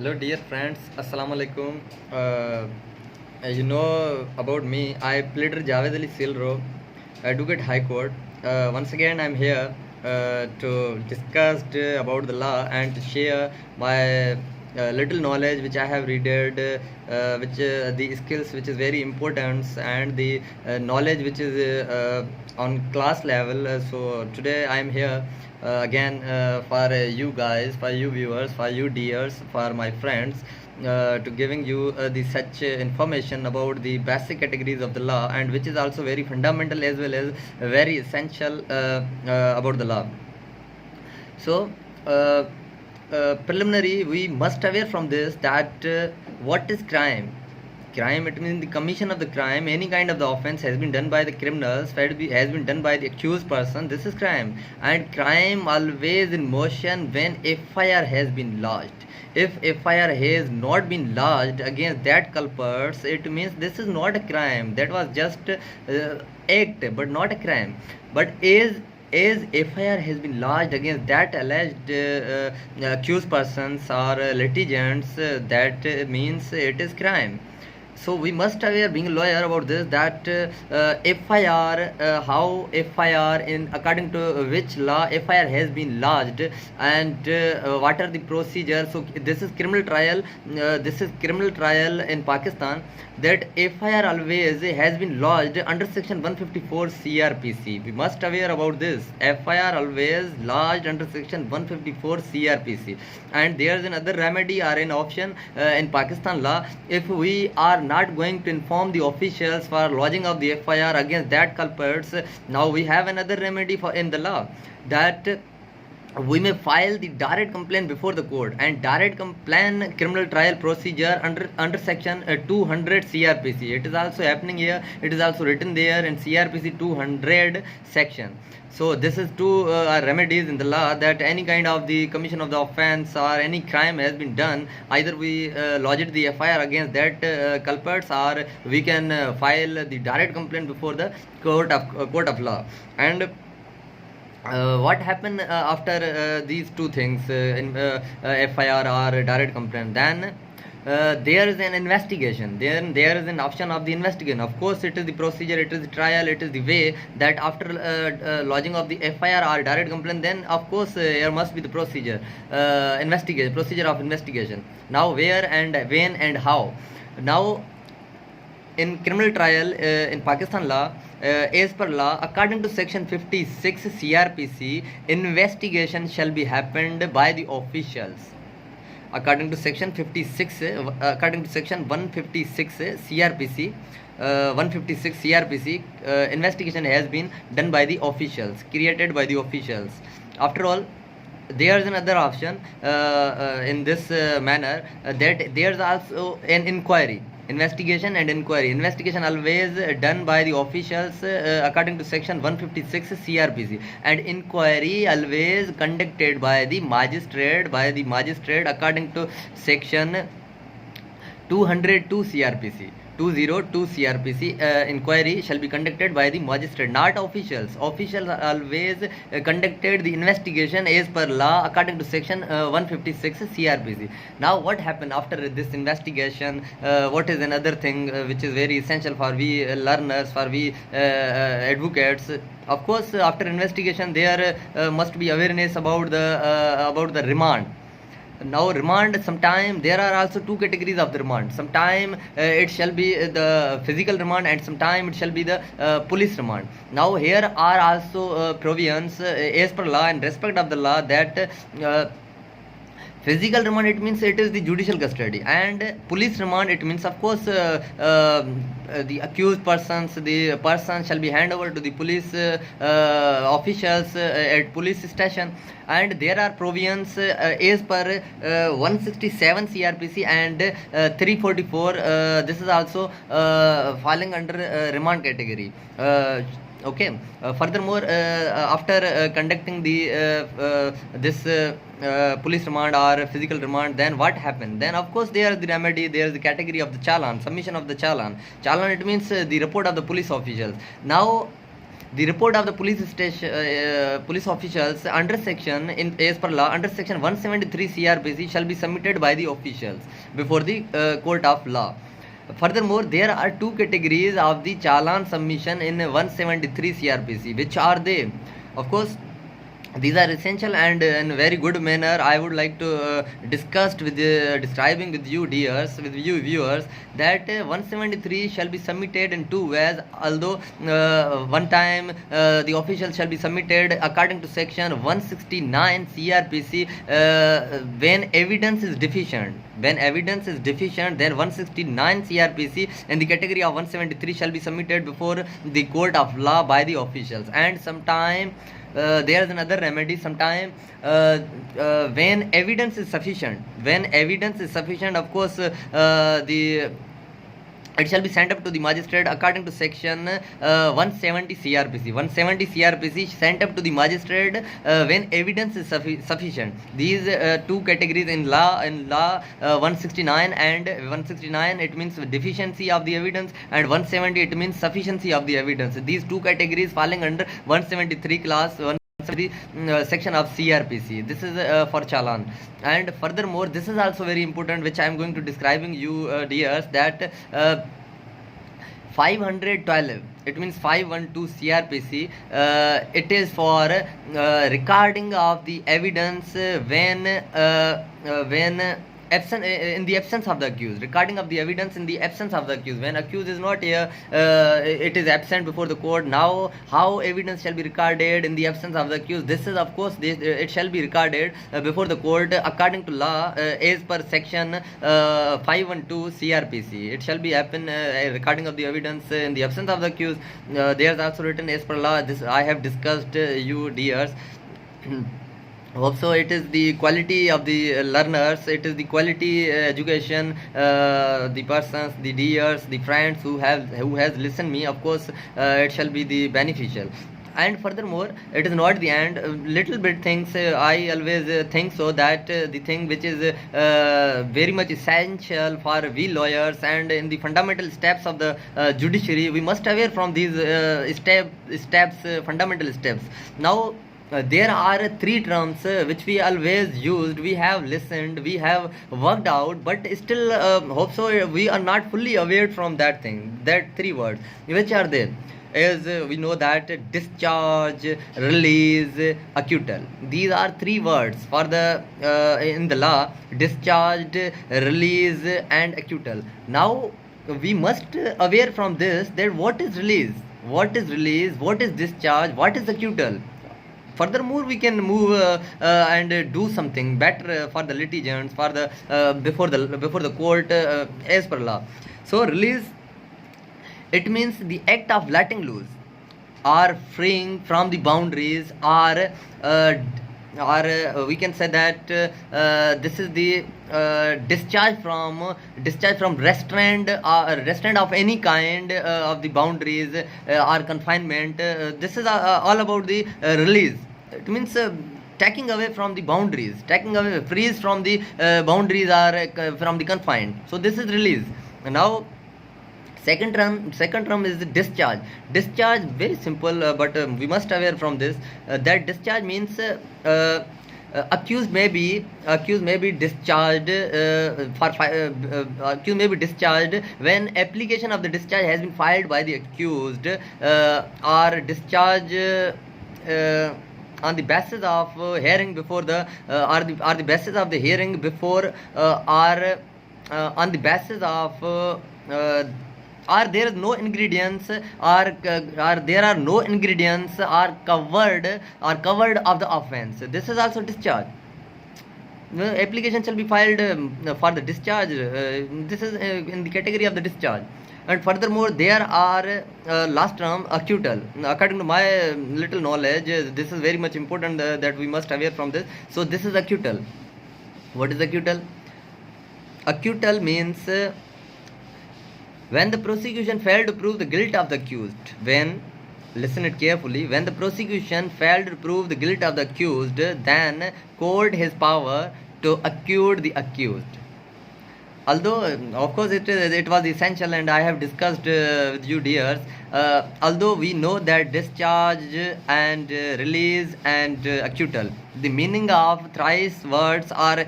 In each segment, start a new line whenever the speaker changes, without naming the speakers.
Hello, dear friends. Assalamu alaikum. You know about me. I pleader Javed Ali Silro, Advocate High Court. Once again, I'm here to discuss about the law and to share my little knowledge which I have read, which the skills which is very important and the knowledge which is on class level. So today I'm here again for you guys, for you viewers, for you dears, for my friends, to giving you the such information about the basic categories of the law, and which is also very fundamental as well as very essential about the law. So preliminary, we must aware from this that what is crime. Crime, it means the commission of the crime. Any kind of the offense has been done by the criminals, has been done by the accused person. This is crime. And crime always in motion when FIR has been lodged. If FIR has not been lodged against that culprits, it means this is not a crime. That was just act, but not a crime. But as FIR has been lodged against that alleged accused persons or litigants, that means it is crime. So we must aware, being a lawyer, about this, that FIR, how FIR, in according to which law FIR has been lodged, and what are the procedures. So this is criminal trial. This is criminal trial in Pakistan. That FIR always has been lodged under section 154 CRPC. We must aware about this. FIR always lodged under section 154 CRPC. And there is another remedy or an option in Pakistan law. If we are not going to inform the officials for lodging of the FIR against that culprits, now we have another remedy for in the law, that we may file the direct complaint before the court. And direct complaint criminal trial procedure under section 200 CRPC. It is also happening here. It is also written there in CRPC 200 section. So this is two remedies in the law, that any kind of the commission of the offense or any crime has been done, either we lodge the FIR against that culprits, or we can file the direct complaint before the court of law. And what happened after these two things, in FIR or direct complaint? Then there is an investigation. Then there is an option of the investigation. Of course, it is the procedure, it is the trial, it is the way that after lodging of the FIR or direct complaint, then of course there must be the procedure, procedure of investigation. Now where and when and how. Now in criminal trial in Pakistan law, as per law, according to section 56 CRPC, investigation shall be happened by the officials. According to section 56, according to section 156 CRPC, 156 CRPC, investigation has been done by the officials, created by the officials. After all, there is another option in this manner, that there is also an inquiry. Investigation and inquiry. Investigation always done by the officials according to section 156 CRPC, and inquiry always conducted by the magistrate according to section 202 CRPC. 202 CRPC, inquiry shall be conducted by the magistrate, not officials. Officials always conducted the investigation as per law according to section 156 CRPC. Now what happened after this investigation? What is another thing which is very essential for we learners, for we advocates? Of course, after investigation, there must be awareness about the remand. Now remand, sometime there are also two categories of the remand. Sometime it shall be the physical remand, and sometime it shall be the police remand. Now here are also provisions as per law and respect of the law, that physical remand, it means it is the judicial custody, and police remand, it means of course the accused persons, the person shall be handed over to the police officials at police station. And there are provisions as per 167 CRPC and 344. This is also falling under remand category. Okay. Furthermore, after conducting the this police remand or physical remand, then what happened? Then of course there is the remedy, there is the category of the challan, submission of the challan. Challan, it means the report of the police officials. Now The report of the police station, police officials under section in as per law under section 173 CRPC shall be submitted by the officials before the court of law. Furthermore, there are two categories of the challan submission in 173 CRPC. Which are they? Of course, these are essential, and in a very good manner I would like to discuss with describing with you with you viewers, that 173 shall be submitted in two ways. Although one time the official shall be submitted according to section 169 CRPC when evidence is deficient. When evidence is deficient, then 169 CRPC in the category of 173 shall be submitted before the court of law by the officials. And sometime there is another remedy. Sometime when evidence is sufficient, of course the it shall be sent up to the magistrate according to section 170 CRPC. 170 CRPC sent up to the magistrate when evidence is sufficient. These two categories in law 169 and 169, it means deficiency of the evidence, and 170, it means sufficiency of the evidence. These two categories falling under 173 class 170 section of CRPC. This is for challan. And furthermore, this is also very important, which I am going to describing you dears, that 512, it means 512 CRPC, it is for recording of the evidence when absent in the absence of the accused. Recording of the evidence in the absence of the accused. When accused is not here, it is absent before the court. Now how evidence shall be recorded in the absence of the accused? This is, of course, it shall be recorded before the court according to law as per section 512 CRPC. It shall be happen recording of the evidence in the absence of the accused. There is also written as per law. This I have discussed you dears. Also, it is the quality of the learners, it is the quality education, the persons, the dears, the friends who has listened me, of course it shall be the beneficial. And furthermore, it is not the end. Little bit things I always think so, that the thing which is very much essential for we lawyers and in the fundamental steps of the judiciary, we must aware from these fundamental steps. Now there are three terms which we always used, we have listened, we have worked out, but still hope so we are not fully aware from that thing, that three words. Which are they? As we know that discharge, release, acquittal. These are three words for the in the law: discharged, release, and acquittal. Now we must aware from this that what is release, what is discharge, what is acquittal. Furthermore, we can move and do something better for the litigants, for the before the court as per law. So release, it means the act of letting loose or freeing from the boundaries, or we can say that this is the discharge from restraint of any kind of the boundaries or confinement. This is all about the release. It means taking away from the boundaries, freeze from the boundaries or from the confined. So this is release. Now second term is the discharge. Discharge, very simple, but we must aware from this that discharge means accused may be discharged accused may be discharged when application of the discharge has been filed by the accused, or discharge on the basis of hearing before the or the basis of the hearing before or on the basis of or there is no ingredients or there are no ingredients are covered of the offense. This is also discharge. Application shall be filed for the discharge. This is in the category of the discharge. And furthermore, there are last term acquittal. According to my little knowledge, this is very much important that we must aware from this. So this is acquittal. What is acquittal? Acquittal means when the prosecution failed to prove the guilt of the accused. Listen it carefully, when the prosecution failed to prove the guilt of the accused, then court has power to acquit the accused. although of course it was essential, and I have discussed with you dears, although we know that discharge and release and acquittal, the meaning of thrice words are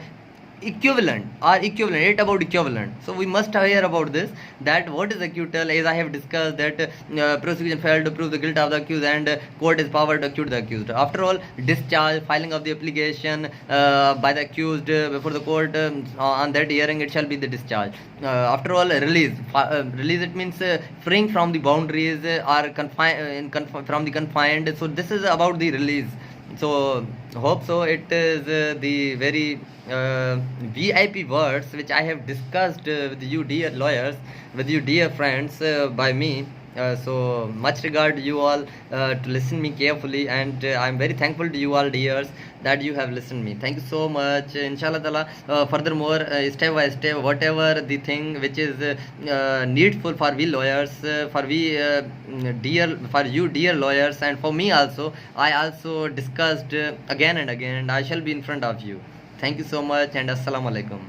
equivalent, it about equivalent. So we must aware about this, that what is acquittal, as I have discussed, that prosecution failed to prove the guilt of the accused and court is power to acquit the accused. After all, discharge, filing of the application by the accused before the court, on that hearing it shall be the discharge. After all, release, it means freeing from the boundaries or from the confined. So this is about the release. So hope so it is the very VIP words which I have discussed with you dear lawyers, with you dear friends, by me. So much regard to you all to listen me carefully, and I'm very thankful to you all dears that you have listened me. Thank you so much. Inshallah Taala, furthermore, step by step, whatever the thing which is needful for we lawyers, for you dear lawyers, and for me also, I also discussed again and again, and I shall be in front of you. Thank you so much, and assalamu alaikum.